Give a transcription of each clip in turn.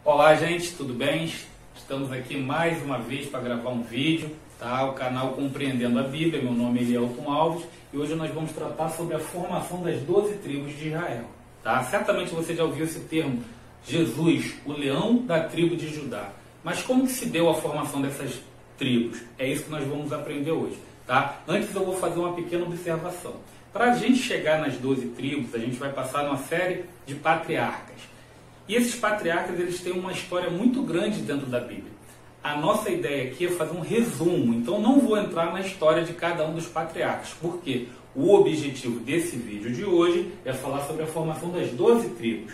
Olá gente, tudo bem? Estamos aqui mais uma vez para gravar um vídeo, tá? O canal Compreendendo a Bíblia, meu nome é Elton Alves e hoje nós vamos tratar sobre a formação das 12 tribos de Israel, tá? Certamente você já ouviu esse termo, Jesus, o leão da tribo de Judá. Mas como que se deu a formação dessas tribos? É isso que nós vamos aprender hoje, tá? Antes eu vou fazer uma pequena observação. Para a gente chegar nas 12 tribos, a gente vai passar numa série de patriarcas. E esses patriarcas, eles têm uma história muito grande dentro da Bíblia. A nossa ideia aqui é fazer um resumo, então não vou entrar na história de cada um dos patriarcas, porque o objetivo desse vídeo de hoje é falar sobre a formação das 12 tribos.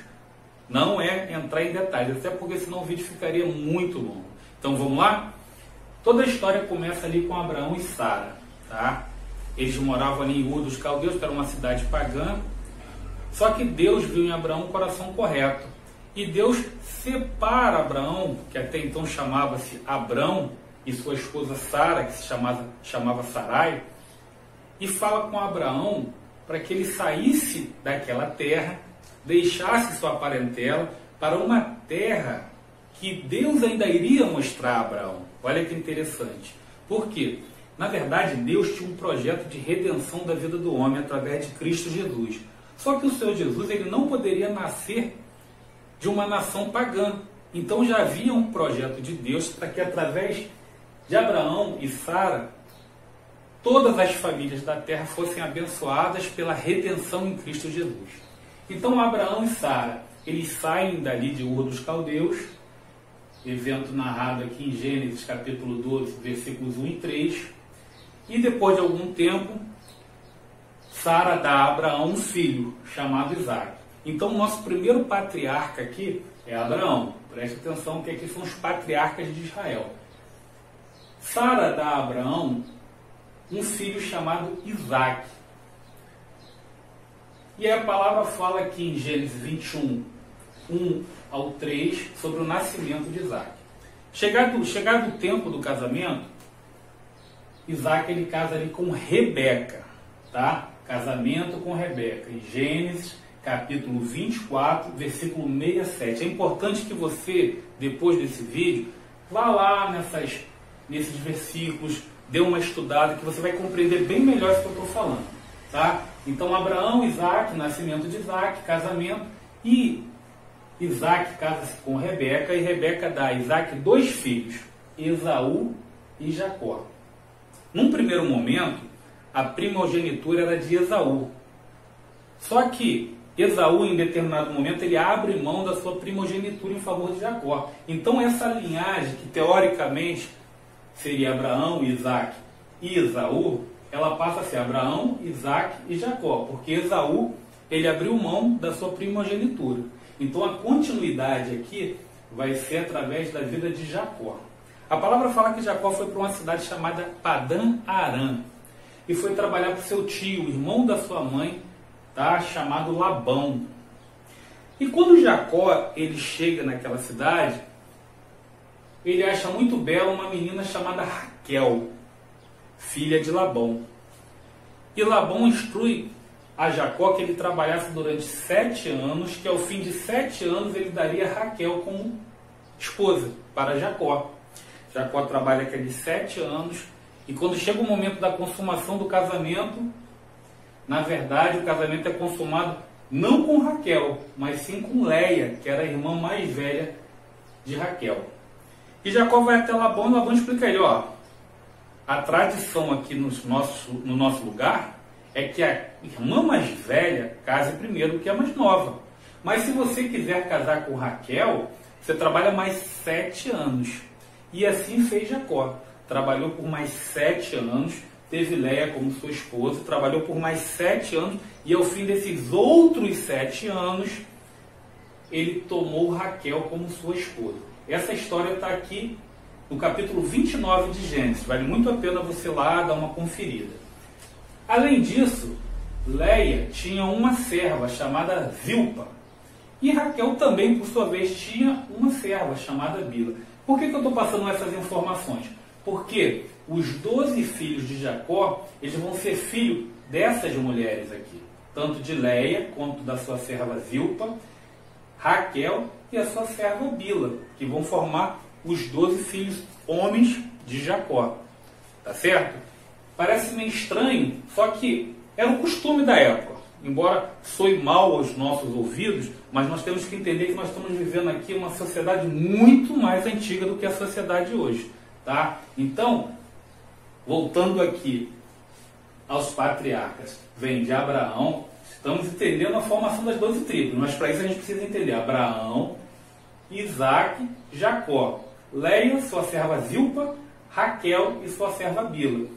Não é entrar em detalhes, até porque senão o vídeo ficaria muito longo. Então vamos lá? Toda a história começa ali com Abraão e Sara, tá? Eles moravam ali em Ur dos Caldeus, que era uma cidade pagã. Só que Deus viu em Abraão um coração correto. E Deus separa Abraão, que até então chamava-se Abrão, e sua esposa Sara, que se chamava Sarai, e fala com Abraão para que ele saísse daquela terra, deixasse sua parentela para uma terra que Deus ainda iria mostrar a Abraão. Olha que interessante. Por quê? Na verdade, Deus tinha um projeto de redenção da vida do homem através de Cristo Jesus. Só que o Senhor Jesus, ele não poderia nascer de uma nação pagã. Então já havia um projeto de Deus para que através de Abraão e Sara, todas as famílias da terra fossem abençoadas pela redenção em Cristo Jesus. Então Abraão e Sara, eles saem dali de Ur dos Caldeus, evento narrado aqui em Gênesis capítulo 12, versículos 1 e 3, e depois de algum tempo, Sara dá a Abraão um filho, chamado Isaac. Então, o nosso primeiro patriarca aqui é Abraão. Preste atenção que aqui são os patriarcas de Israel. Sara dá a Abraão um filho chamado Isaac. E a palavra fala aqui em Gênesis 21, 1 ao 3, sobre o nascimento de Isaac. Chegado o tempo do casamento, Isaac ele casa ali com Rebeca, tá? Casamento com Rebeca, em Gênesis capítulo 24, versículo 67. É importante que você, depois desse vídeo, vá lá nesses versículos, dê uma estudada, que você vai compreender bem melhor isso que eu estou falando, tá? Então, Abraão, Isaac, nascimento de Isaac, casamento, e Isaac casa-se com Rebeca, e Rebeca dá a Isaac 2 filhos, Esaú e Jacó. Num primeiro momento, a primogenitura era de Esaú. Só que Esaú, em determinado momento, ele abre mão da sua primogenitura em favor de Jacó. Então, essa linhagem, que teoricamente seria Abraão, Isaac e Esaú, ela passa a ser Abraão, Isaac e Jacó, porque Esaú, ele abriu mão da sua primogenitura. Então, a continuidade aqui vai ser através da vida de Jacó. A palavra fala que Jacó foi para uma cidade chamada Padã Arã e foi trabalhar para o seu tio, irmão da sua mãe, tá? Chamado Labão. E quando Jacó ele chega naquela cidade, ele acha muito bela uma menina chamada Raquel, filha de Labão. E Labão instrui a Jacó que ele trabalhasse durante 7 anos, que ao fim de 7 anos ele daria Raquel como esposa para Jacó. Jacó trabalha aqueles 7 anos, e quando chega o momento da consumação do casamento, na verdade o casamento é consumado não com Raquel, mas sim com Leia, que era a irmã mais velha de Raquel. E Jacó vai até Labão, e Labão explica a ele, ó, a tradição aqui no nosso lugar é que a irmã mais velha case primeiro que a mais nova. Mas se você quiser casar com Raquel, você trabalha mais 7 anos. E assim fez Jacó. Trabalhou por mais 7 anos, teve Leia como sua esposa, trabalhou por mais 7 anos, e ao fim desses outros 7 anos, ele tomou Raquel como sua esposa. Essa história está aqui no capítulo 29 de Gênesis. Vale muito a pena você lá dar uma conferida. Além disso, Leia tinha uma serva chamada Zilpa. E Raquel também, por sua vez, tinha uma serva chamada Bila. Por que eu estou passando essas informações? Porque os 12 filhos de Jacó, eles vão ser filhos dessas mulheres aqui. Tanto de Leia, quanto da sua serva Zilpa, Raquel e a sua serva Bila, que vão formar os 12 filhos homens de Jacó. Tá certo? Parece meio estranho, só que era o costume da época. Embora soe mal aos nossos ouvidos, mas nós temos que entender que nós estamos vivendo aqui uma sociedade muito mais antiga do que a sociedade hoje. Tá? Então, voltando aqui aos patriarcas, vem de Abraão, estamos entendendo a formação das 12 tribos, mas para isso a gente precisa entender Abraão, Isaac, Jacó, Leia, sua serva Zilpa, Raquel e sua serva Bila.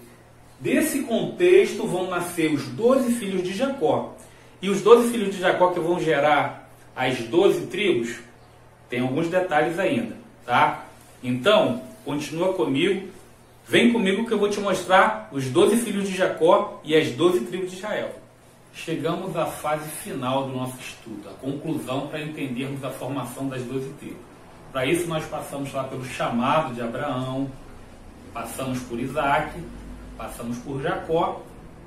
Desse contexto vão nascer os 12 filhos de Jacó. E os 12 filhos de Jacó que vão gerar as 12 tribos, tem alguns detalhes ainda, tá? Então, continua comigo, vem comigo que eu vou te mostrar os 12 filhos de Jacó e as 12 tribos de Israel. Chegamos à fase final do nosso estudo, a conclusão para entendermos a formação das 12 tribos. Para isso nós passamos lá pelo chamado de Abraão, passamos por Isaac, passamos por Jacó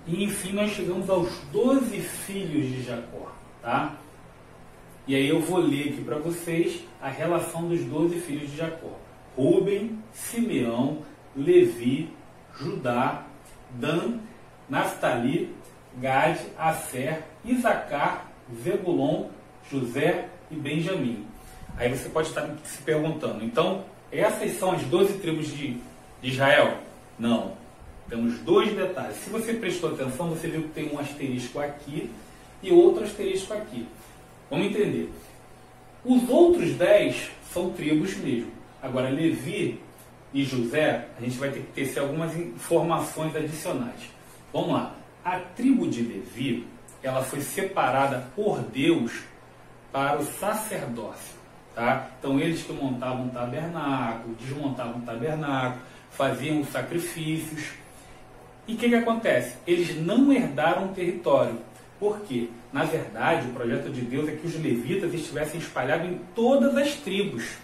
e enfim nós chegamos aos 12 filhos de Jacó, tá? E aí eu vou ler aqui para vocês a relação dos 12 filhos de Jacó. Rúben, Simeão, Levi, Judá, Dan, Naftali, Gade, Aser, Isacar, Zebulon, José e Benjamim. Aí você pode estar se perguntando, então essas são as 12 tribos de Israel? Não. Temos dois detalhes. Se você prestou atenção, você viu que tem um asterisco aqui e outro asterisco aqui. Vamos entender. Os outros 10 são tribos mesmo. Agora, Levi e José, a gente vai ter que tecer algumas informações adicionais. Vamos lá. A tribo de Levi, ela foi separada por Deus para o sacerdócio. Tá? Então, eles que montavam o tabernáculo, desmontavam o tabernáculo, faziam os sacrifícios. E o que acontece? Eles não herdaram o território. Por quê? Na verdade, o projeto de Deus é que os levitas estivessem espalhados em todas as tribos.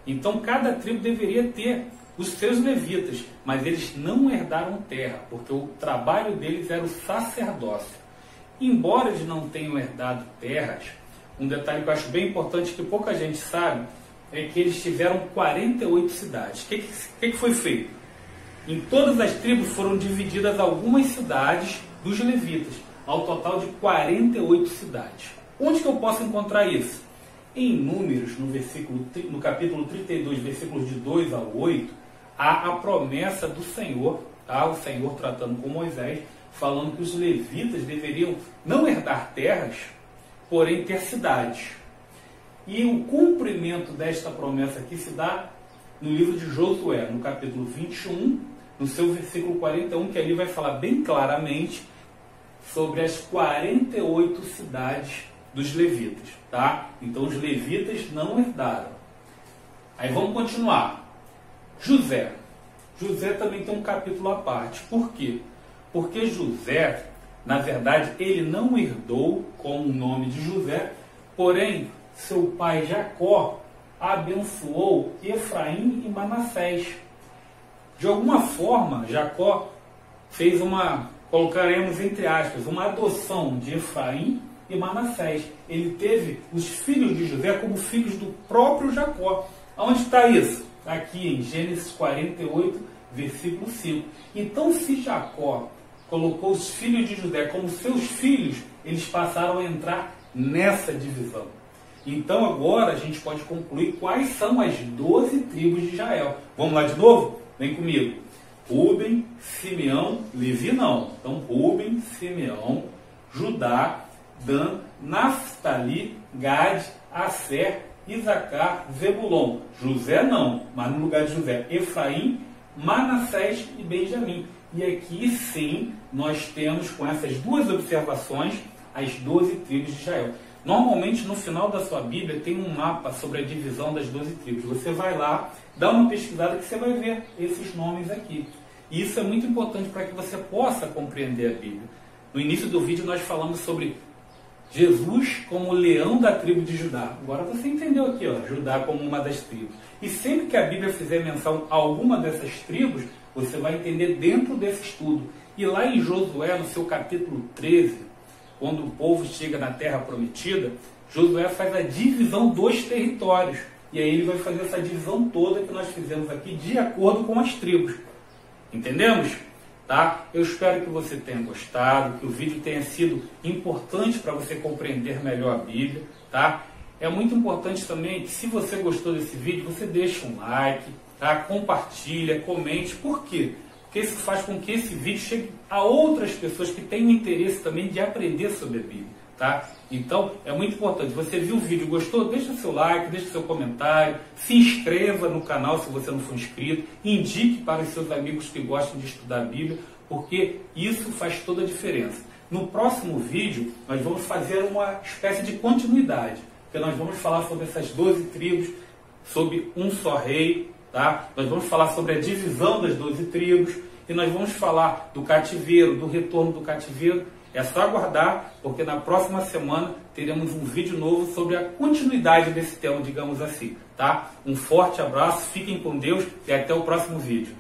Então, cada tribo deveria ter os seus levitas, mas eles não herdaram terra, porque o trabalho deles era o sacerdócio. Embora eles não tenham herdado terras, um detalhe que eu acho bem importante, que pouca gente sabe, é que eles tiveram 48 cidades. O que foi feito? Em todas as tribos foram divididas algumas cidades dos levitas, ao total de 48 cidades. Onde que eu posso encontrar isso? Em Números, no capítulo 32, versículos de 2 ao 8, há a promessa do Senhor, tá? O Senhor tratando com Moisés, falando que os levitas deveriam não herdar terras, porém ter cidades. E o cumprimento desta promessa aqui se dá no livro de Josué, no capítulo 21, no seu versículo 41, que ali vai falar bem claramente sobre as 48 cidades dos levitas, tá? Então os levitas não herdaram. Aí vamos continuar. José. José também tem um capítulo à parte. Por quê? Porque José, na verdade, ele não herdou com o nome de José, porém, seu pai Jacó abençoou Efraim e Manassés. De alguma forma, Jacó fez colocaremos entre aspas, uma adoção de Efraim e Manassés. Ele teve os filhos de José como filhos do próprio Jacó. Onde está isso? Aqui em Gênesis 48, versículo 5. Então, se Jacó colocou os filhos de José como seus filhos, eles passaram a entrar nessa divisão. Então, agora a gente pode concluir quais são as 12 tribos de Israel. Vamos lá de novo? Vem comigo. Rúben, Simeão, Levi não. Então, Rúben, Simeão, Judá, Dan, Naftali, Gade, Aser, Isacar, Zebulon. José não, mas no lugar de José, Efraim, Manassés e Benjamim. E aqui sim, nós temos com essas duas observações as 12 tribos de Israel. Normalmente no final da sua Bíblia tem um mapa sobre a divisão das 12 tribos. Você vai lá, dá uma pesquisada que você vai ver esses nomes aqui. E isso é muito importante para que você possa compreender a Bíblia. No início do vídeo nós falamos sobre Jesus como o leão da tribo de Judá. Agora você entendeu aqui, ó, Judá como uma das tribos. E sempre que a Bíblia fizer menção a alguma dessas tribos, você vai entender dentro desse estudo. E lá em Josué, no seu capítulo 13, quando o povo chega na terra prometida, Josué faz a divisão dos territórios. E aí ele vai fazer essa divisão toda que nós fizemos aqui de acordo com as tribos. Entendemos? Tá? Eu espero que você tenha gostado, que o vídeo tenha sido importante para você compreender melhor a Bíblia. Tá? É muito importante também que, se você gostou desse vídeo, você deixe um like, tá? Compartilha, comente. Por quê? Porque isso faz com que esse vídeo chegue a outras pessoas que tenham interesse também de aprender sobre a Bíblia. Tá? Então, é muito importante. Você viu o vídeo, gostou? Deixa o seu like, deixa o seu comentário, se inscreva no canal se você não for inscrito, indique para os seus amigos que gostam de estudar a Bíblia, porque isso faz toda a diferença. No próximo vídeo, nós vamos fazer uma espécie de continuidade, porque nós vamos falar sobre essas 12 tribos, sobre um só rei, tá? Nós vamos falar sobre a divisão das 12 tribos, e nós vamos falar do cativeiro, do retorno do cativeiro. É só aguardar, porque na próxima semana teremos um vídeo novo sobre a continuidade desse tema, digamos assim. Tá? Um forte abraço, fiquem com Deus e até o próximo vídeo.